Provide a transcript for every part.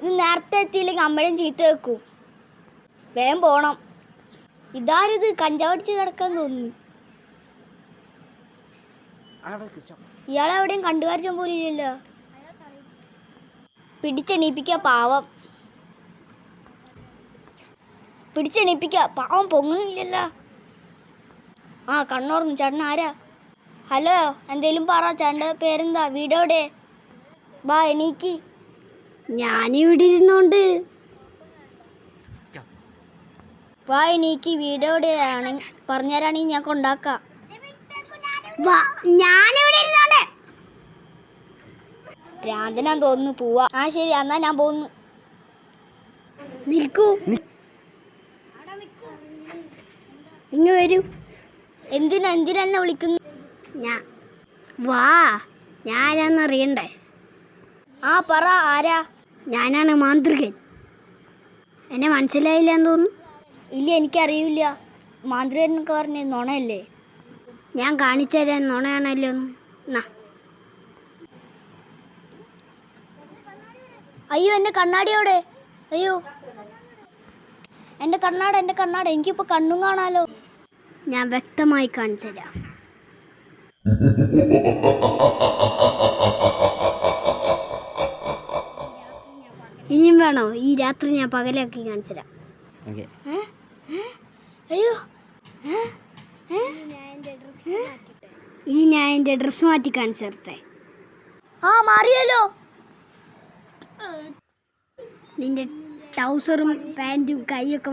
ഇത് നേരത്തെ എത്തിയില്ലെങ്കിൽ അമ്മയും ചീത്ത വെക്കും. വേഗം പോണം. ഇതാരിത് കഞ്ചാവടിച്ച് കിടക്കാൻ തോന്നുന്നു. ഇയാളെവിടെയും കണ്ടുകാരിച്ചാൻ പോലും ഇല്ലല്ലോ. പിടിച്ചെണീപ്പിക്ക പാവം. പിടിച്ചെണീപ്പിക്ക പാവം പൊങ്ങുന്നില്ലല്ലോ. ആ കണ്ണോർന്നു. ചേട്ടൻ ആരാ? ഹലോ, എന്തേലും പറ. ചേട്ടൻ്റെ പേരെന്താ? വീടെവിടെ? ബാ എണീക്ക്. ഞാനിവിടെ ഇരുന്നോണ്ട്. വാ എണീക്ക്. വീടെവിടെയാണ് പറഞ്ഞുതരാണെങ്കിൽ ഞാൻ കൊണ്ടാക്കാം. ഞാനിവിടെ ഇരുന്നോണ്ട്. ഭ്രാന്തനാന്ന് തോന്നുന്നു. പോവാ. ആ ശരി, എന്നാ ഞാൻ പോന്നു. നിൽക്കൂ. ഇങ്ങ് വരൂ. എന്തിനാ എന്നെ വിളിക്കുന്നു? വാ, ഞാനാന്നറിയണ്ടേ? ആ പറ, ആരാ? ഞാനാണ് മാന്ത്രികൻ. എന്നെ മനസ്സിലായില്ലെന്ന് തോന്നുന്നു. ഇല്ല, എനിക്കറിയില്ല. മാന്ത്രികൻ എന്നൊക്കെ പറഞ്ഞ നുണയല്ലേ? ഞാൻ കാണിച്ചു തരാൻ. നുണയാണല്ലോ. എന്നാ. അയ്യോ, എൻ്റെ കണ്ണാടി എവിടെ? അയ്യോ, എൻ്റെ കണ്ണാട. എനിക്കിപ്പോൾ കണ്ണും കാണാലോ. ഞാൻ വ്യക്തമായി കാണിച്ചു തരാം. ഇനിയും വേണോ? ഈ രാത്രി ഞാൻ പകലാക്കി കാണിച്ചു തരാം. അയ്യോ, ഇനി ഞാൻ എൻ്റെ ഡ്രസ്സ് മാറ്റി കാണിച്ചു തരട്ടെ. ആ മാറിയല്ലോ. നിന്റെ ട്രൗസറും പാൻറ്റും കൈയൊക്കെ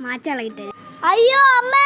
മാച്ചളകിട്ടെ. അയ്യോ അമ്മേ.